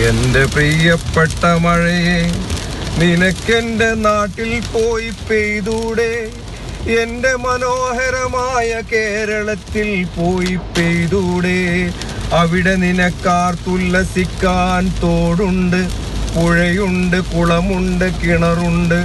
എന്റെ പ്രിയപ്പെട്ട മഴയെ നിനക്കെന്റെ നാട്ടിൽ പോയി പെയ്തൂടെ? എന്റെ മനോഹരമായ കേരളത്തിൽ പോയി പെയ്തൂടെ? അവിടെ നിനക്കാർത്തുല്ലസിക്കാൻ തോടുണ്ട്, പുഴയുണ്ട്, കുളമുണ്ട്, കിണറുണ്ട്.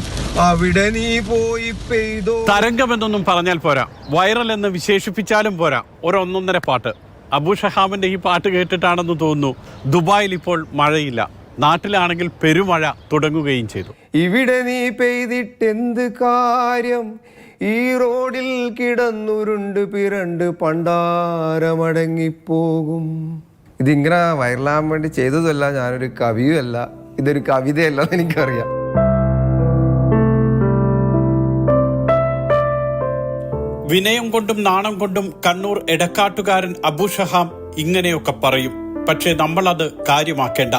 അവിടെ നീ പോയി പെയ്തോ? തരംഗമെന്നൊന്നും പറഞ്ഞാൽ പോരാ, വൈറൽ എന്ന് വിശേഷിപ്പിച്ചാലും പോരാ, ഒരൊന്നൊന്നര പാട്ട്. അബു ഷഹാമിന്റെ ഈ പാട്ട് കേട്ടിട്ടാണെന്ന് തോന്നുന്നു ദുബായിൽ ഇപ്പോൾ മഴയില്ല. നാട്ടിലാണെങ്കിൽ പെരുമഴ തുടങ്ങുകയും ചെയ്തു. ഇവിടെ നീ പെയ്തിട്ടെന്ത് കാര്യം? ഈ റോഡിൽ കിടന്നുരുണ്ട് പിരണ്ട് പണ്ടാരമടങ്ങിപ്പോകും. ഇതിങ്ങനെ വൈറലാകാൻ വേണ്ടി ചെയ്തതല്ല, ഞാനൊരു കവിയുമല്ല, ഇതൊരു കവിതയല്ല എന്ന് എനിക്കറിയാം. വിനയം കൊണ്ടും നാണം കൊണ്ടും കണ്ണൂർ എടക്കാട്ടുകാരൻ അബു ഷഹാം ഇങ്ങനെയൊക്കെ പറയും. പക്ഷെ നമ്മൾ അത് കാര്യമാക്കേണ്ട.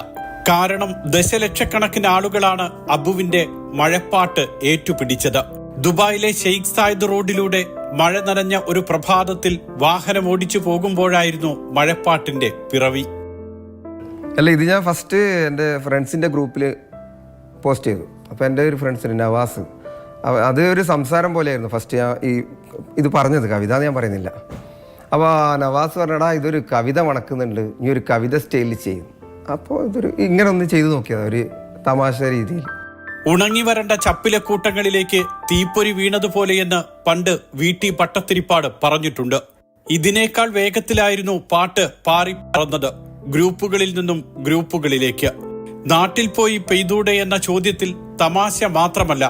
കാരണം ദശലക്ഷക്കണക്കിന് ആളുകളാണ് അബുവിന്റെ മഴപ്പാട്ട് ഏറ്റുപിടിച്ചത്. ദുബായിലെ ഷെയ്ഖ് സായിദ് റോഡിലൂടെ മഴ നനഞ്ഞ ഒരു പ്രഭാതത്തിൽ വാഹനം ഓടിച്ചു പോകുമ്പോഴായിരുന്നു മഴപ്പാട്ടിന്റെ പിറവി. അല്ല, ഇത് ഞാൻ ഫസ്റ്റ് എൻ്റെ ഫ്രണ്ട്സിൻ്റെ ഗ്രൂപ്പിൽ പോസ്റ്റ് ചെയ്തു. അപ്പോൾ എൻ്റെ ഒരു ഫ്രണ്ട്സിന് നവാസ്, അത് ഒരു സംസാരം പോലെയായിരുന്നു ഫസ്റ്റ് ഞാൻ ഇത് പറഞ്ഞത്. കവിത ഞാൻ പറയുന്നില്ല. അപ്പോൾ നവാസ് പറഞ്ഞടാ, ഇതൊരു കവിത മണക്കുന്നുണ്ട്, നീ ഒരു കവിത സ്റ്റൈലിൽ ചെയ്യും. അപ്പോൾ ഇതൊരു ഇങ്ങനെ ഒന്ന് ചെയ്തു നോക്കിയതാണ്, ഒരു തമാശ രീതിയിൽ. ഉണങ്ങി വരണ്ട ചപ്പിലെ കൂട്ടങ്ങളിലേക്ക് തീപ്പൊരി വീണതുപോലെയെന്ന് പണ്ട് വീട്ടി പട്ടത്തിരിപ്പാട് പറഞ്ഞിട്ടുണ്ട്. ഇതിനേക്കാൾ വേഗത്തിലായിരുന്നു പാട്ട് പാറി പറന്നത്, ഗ്രൂപ്പുകളിൽ നിന്നും ഗ്രൂപ്പുകളിലേക്ക്. നാട്ടിൽ പോയി പെയ്തൂടെ എന്ന ചോദ്യത്തിൽ തമാശ മാത്രമല്ല,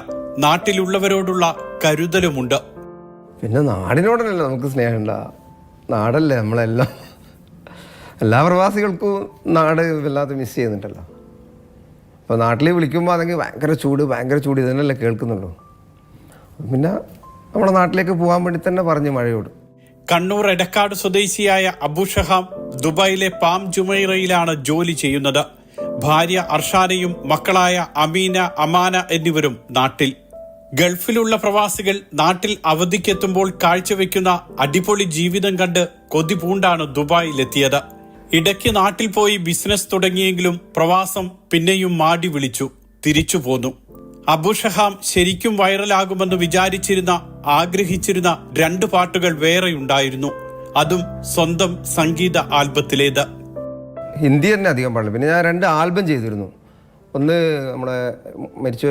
നാട്ടിലുള്ളവരോടുള്ള കരുതലുമുണ്ട്. പിന്നെ നാടിനോടല്ലേ നമുക്ക് സ്നേഹമുണ്ട? നാടല്ലേ നമ്മളെല്ലാം. എല്ലാ പ്രവാസികൾക്കും നാട് വല്ലാതെ മിസ് ചെയ്യുന്നുണ്ടല്ലോ. അപ്പോൾ നാട്ടിൽ വിളിക്കുമ്പോൾ അതെങ്കിൽ ഭയങ്കര ചൂട് ഇതന്നെയല്ലേ കേൾക്കുന്നുള്ളൂ. പിന്നെ നമ്മുടെ നാട്ടിലേക്ക് പോകാൻ വേണ്ടി തന്നെ പറഞ്ഞു മഴയോട്. കണ്ണൂർ എടക്കാട് സ്വദേശിയായ അബു ഷഹാം ദുബായിലെ പാം ജുമൈറയിലാണ് ജോലി ചെയ്യുന്നത്. ഭാര്യ അർഷാനയും മക്കളായ അമീന, അമാന എന്നിവരും നാട്ടിൽ. ഗൾഫിലുള്ള പ്രവാസികൾ നാട്ടിൽ അവധിക്കെത്തുമ്പോൾ കാഴ്ചവെക്കുന്ന അടിപൊളി ജീവിതം കണ്ട് കൊതി പൂണ്ടാണ് ദുബായിലെത്തിയത്. ഇടയ്ക്ക് നാട്ടിൽ പോയി ബിസിനസ് തുടങ്ങിയെങ്കിലും പ്രവാസം പിന്നെയും മാടി വിളിച്ചു, തിരിച്ചു പോന്നു. അബു ഷഹാം ശരിക്കും വൈറലാകുമെന്ന് വിചാരിച്ചിരുന്ന, ആഗ്രഹിച്ചിരുന്ന 2 പാട്ടുകൾ വേറെയുണ്ടായിരുന്നു. അതും സ്വന്തം സംഗീത ആൽബത്തിലേത്. ഹിന്ദി തന്നെ അധികം പാടില്ല. പിന്നെ ഞാൻ 2 ആൽബം ചെയ്തിരുന്നു. ഒന്ന് നമ്മുടെ മരിച്ച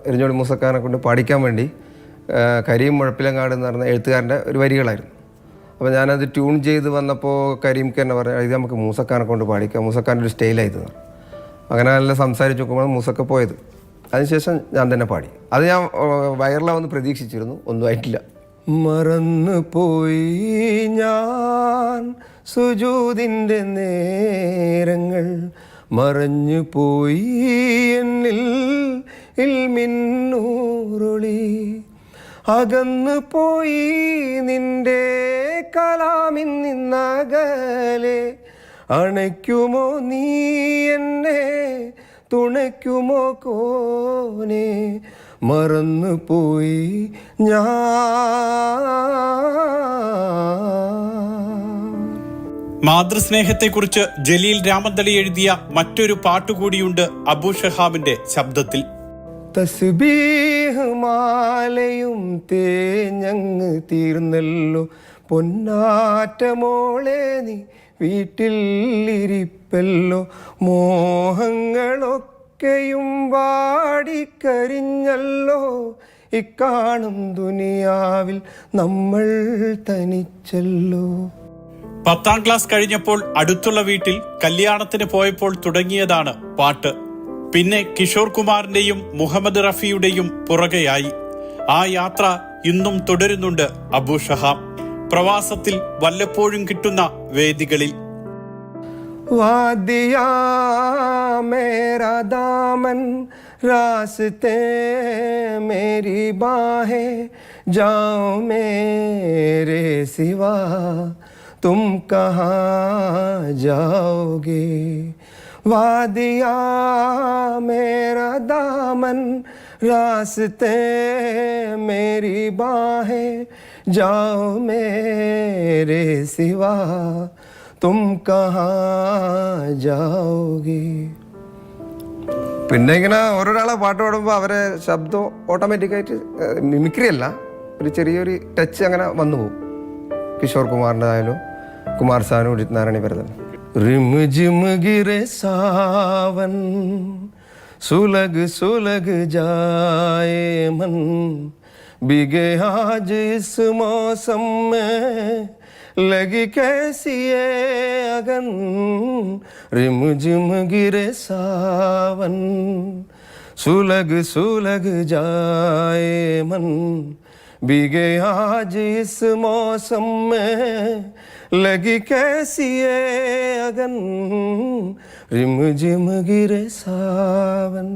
എരിഞ്ഞോളി മൂസക്കാരനെ കൊണ്ട് പാടിക്കാൻ വേണ്ടി കരീം മുഴപ്പിലങ്ങാട് എന്ന് പറഞ്ഞ എഴുത്തുകാരൻ്റെ ഒരു വരികളായിരുന്നു. അപ്പോൾ ഞാനത് ട്യൂൺ ചെയ്ത് വന്നപ്പോൾ കരീംക്ക് തന്നെ പറഞ്ഞു, ഇത് നമുക്ക് മൂസക്കാരനെ കൊണ്ട് പാടിക്കാം, മൂസക്കാരൻ്റെ ഒരു സ്റ്റൈലായത്. അങ്ങനെ നല്ല സംസാരിച്ച് നോക്കുമ്പോൾ മൂസക്ക പോയത്. അതിനുശേഷം ഞാൻ തന്നെ പാടി. അത് ഞാൻ വൈറലാവെന്ന് പ്രതീക്ഷിച്ചിരുന്നു, ഒന്നും ആയിട്ടില്ല. മറന്നു പോയി ഞാൻ സുജൂദിൻ്റെ നേരങ്ങൾ, മറഞ്ഞു പോയി എന്നിൽ ഇൽമിന്നൂറുളി, അകന്നു പോയി നിന്റെ കലാമിൻ നിന്നകലെ, അണയ്ക്കുമോ നീ എന്നെ, തുണയ്ക്കുമോ കോനെ, മറന്നു പോയി ഞാൻ. മാതൃസ്നേഹത്തെക്കുറിച്ച് ജലീൽ രാമന്തളി എഴുതിയ മറ്റൊരു പാട്ടുകൂടിയുണ്ട് അബു ഷഹാമിന്റെ ശബ്ദത്തിൽ. തസ്ബീഹ് മാലയും തേഞ്ഞങ്ങ് തീർന്നല്ലോ, പൊന്നാറ്റമോളെ നീ വീട്ടിൽ ഇരിപ്പല്ലോ, മോഹങ്ങളൊക്കെയും വാടിക്കരിഞ്ഞല്ലോ, ഇക്കാണും ദുനിയാവിൽ നമ്മൾ തനിച്ചല്ലോ. 10ാം ക്ലാസ് കഴിഞ്ഞപ്പോൾ അടുത്തുള്ള വീട്ടിൽ കല്യാണത്തിന് പോയപ്പോൾ തുടങ്ങിയതാണ് പാട്ട്. പിന്നെ കിഷോർ കുമാറിന്റെയും മുഹമ്മദ് റഫിയുടെയും പുറകെയായി. ആ യാത്ര ഇന്നും തുടരുന്നുണ്ട് അബു ഷഹാം, പ്രവാസത്തിൽ വല്ലപ്പോഴും കിട്ടുന്ന വേദികളിൽ. വാദിയാ മേരാ ദാമൻ രാസ്തേ മേരി ബാഹേ, ജാओ മേരേ സിവാ तुम कहाँ जाओगे, वादिया मेरा दामन रास्ते मेरी बाहें, जाओ मेरे सिवा तुम कहाँ जाओगे. പിന്നെ ഇങ്ങനെ ഓരോരാളെ പാട്ട് പാടുമ്പോൾ അവരെ ശബ്ദം ഓട്ടോമാറ്റിക്കായിട്ട് മിമിക്രി അല്ല, ഒരു ചെറിയൊരു ടച്ച് അങ്ങനെ വന്നു പോകും. കിഷോർ കുമാറിൻ്റെതായാലും കുമാർ സാനു ഉദിത് നാരായണി ഭരതൻ. റിം ജിം ഗിരെ സാവൻ സുലഗ് സുലഗ് ജായേ മൻ बिगे आज इस मौसम में लगी कैसी ये अगन रिम जिम गिरे सावन सुलग सुलग जाए मन बिगे आज इस मौसम में लगी कैसी ये अगन रिम जिम गिरे सावन.